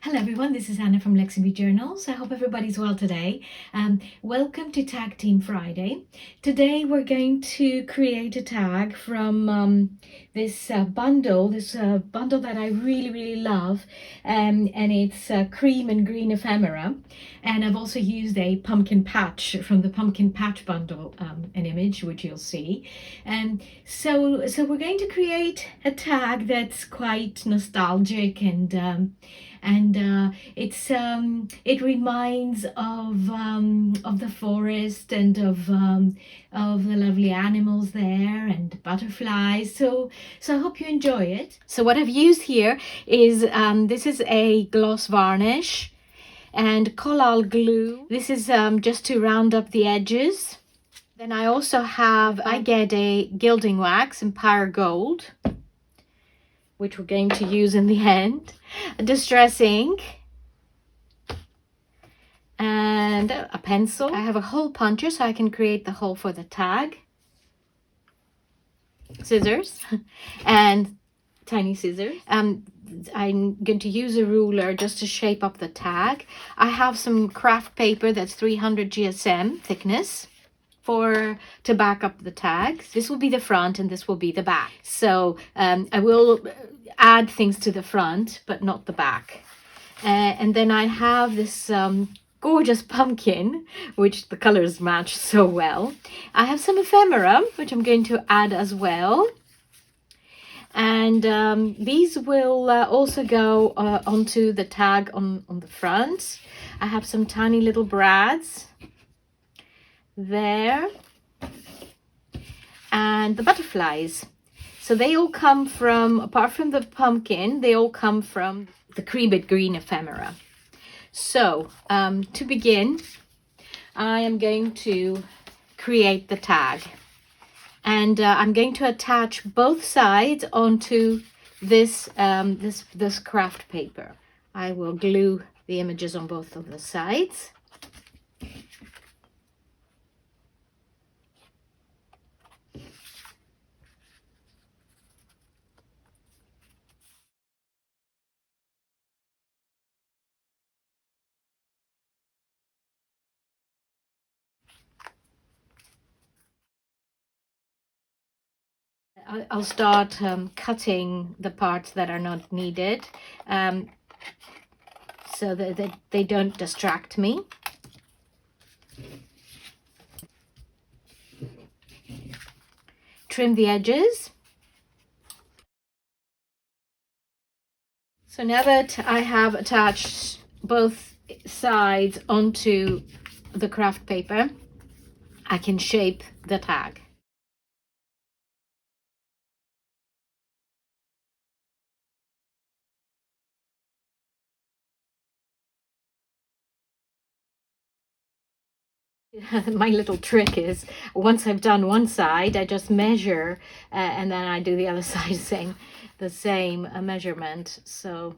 Hello everyone, this is Anna from Leximbue Journals. I hope everybody's well today. Welcome to Tag Team Friday. Today we're going to create a tag from this bundle that I really love, and it's cream and green ephemera. And I've also used a pumpkin patch from the pumpkin patch bundle, an image which you'll see. And so we're going to create a tag that's quite nostalgic and it reminds of the forest and of the lovely animals there and butterflies. So I hope you enjoy it. So what I've used here is this is a gloss varnish and collal glue. This is just to round up the edges. Then I get a gilding wax in Pyre Gold, which we're going to use in the end, a distress ink, and a pencil. I have a hole puncher so I can create the hole for the tag, scissors, and tiny scissors. I'm going to use a ruler just to shape up the tag. I have some craft paper that's 300 GSM thickness to back up the tags. This will be the front and this will be the back. So I will add things to the front, but not the back. And then I have this gorgeous pumpkin, which the colors match so well. I have some ephemera, which I'm going to add as well. And these will also go onto the tag on the front. I have some tiny little brads there, and the butterflies. So they all come from, apart from the pumpkin, they all come from the cream green ephemera. So to begin, I am going to create the tag, and I'm going to attach both sides onto this this craft paper. I will glue the images on both of the sides. I'll start cutting the parts that are not needed, so that they don't distract me. Trim the edges. So now that I have attached both sides onto the craft paper, I can shape the tag. My little trick is, once I've done one side, I just measure and then I do the other side the same measurement. So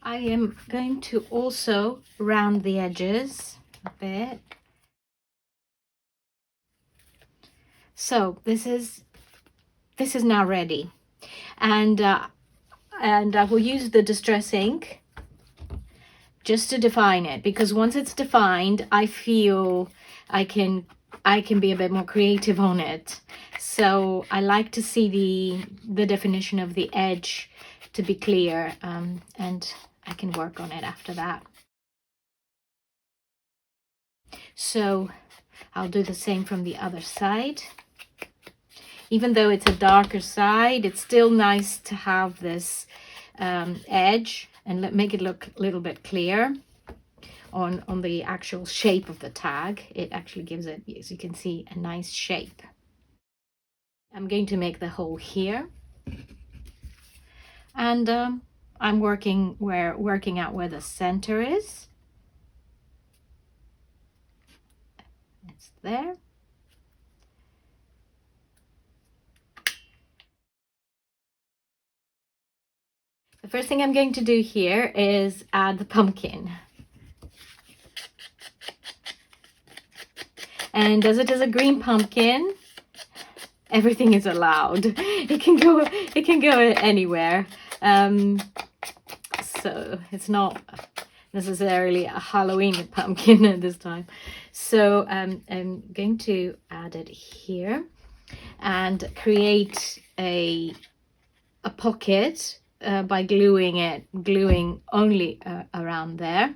I am going to also round the edges a bit. So this is now ready, and I will use the distress ink just to define it, because once it's defined, I feel I can be a bit more creative on it. So I like to see the definition of the edge to be clear, and I can work on it after that. So I'll do the same from the other side. Even though it's a darker side, it's still nice to have this edge and make it look a little bit clear on the actual shape of the tag. It actually gives it, as you can see, a nice shape. I'm going to make the hole here, and I'm working out where the center is. It's there. The first thing I'm going to do here is add the pumpkin. And as it is a green pumpkin, everything is allowed. It can go anywhere. So it's not necessarily a Halloween pumpkin at this time. So I'm going to add it here and create a pocket by gluing only around there.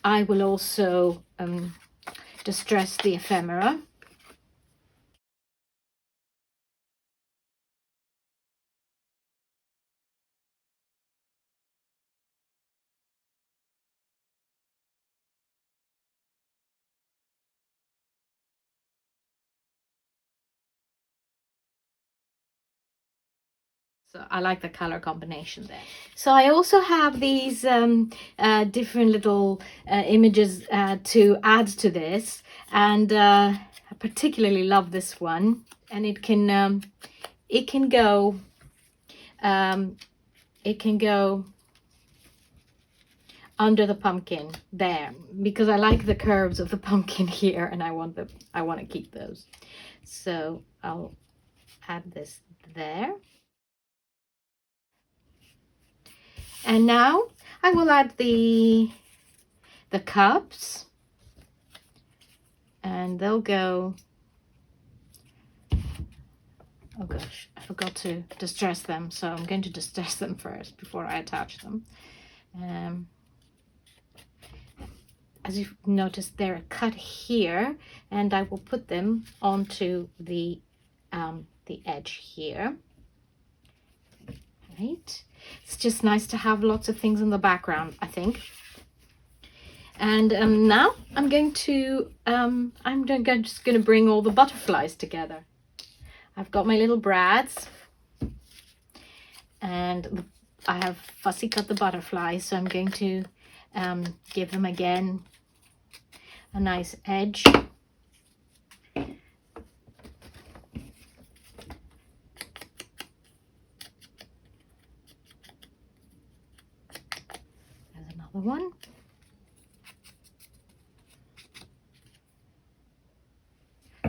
I will also distress the ephemera. So I like the color combination there. So I also have these different little images to add to this, and I particularly love this one. And it can go under the pumpkin there, because I like the curves of the pumpkin here, and I want to keep those. So I'll add this there. And now I will add the cups, and they'll go, oh gosh, I forgot to distress them, so I'm going to distress them first before I attach them. As you've noticed, they're cut here, and I will put them onto the edge here. Right, it's just nice to have lots of things in the background, I think. And now I'm just going to bring all the butterflies together. I've got my little brads, and I have fussy cut the butterflies, so I'm going to give them again a nice edge. There's another one.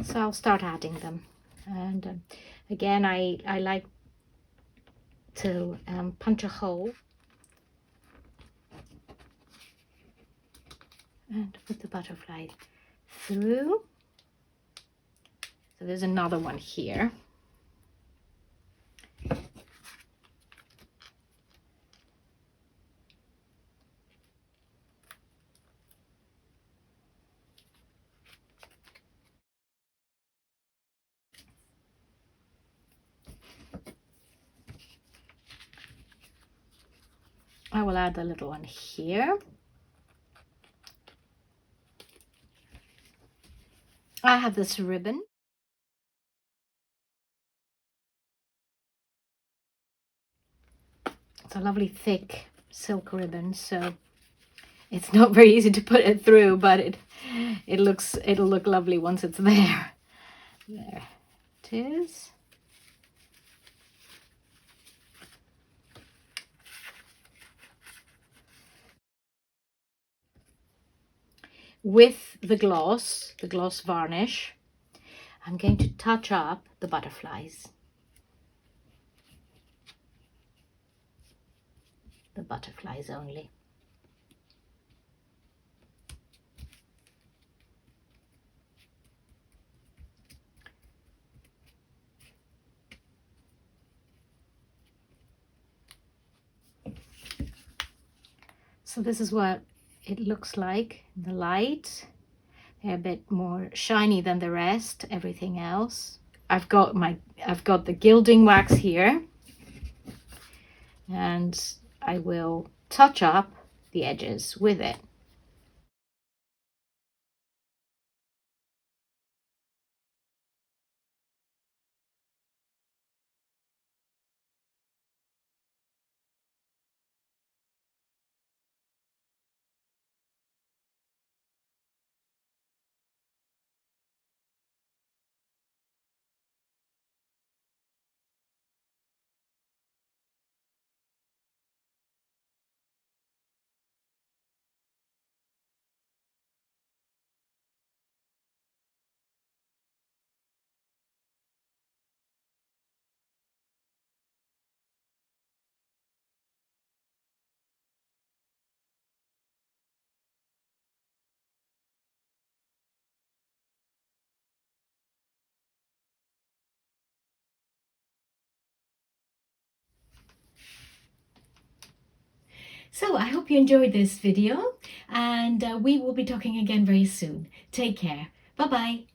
So I'll start adding them, and again I like to punch a hole and put the butterfly through. So there's another one here. I will add a little one here. I have this ribbon. It's a lovely thick silk ribbon, so it's not very easy to put it through, but it'll look lovely once it's there. There it is. With the gloss varnish, I'm going to touch up the butterflies. The butterflies only. So this is what it looks like in the light. They're a bit more shiny than the rest, everything else. I've got the gilding wax here, and I will touch up the edges with it. So I hope you enjoyed this video, and we will be talking again very soon. Take care. Bye-bye.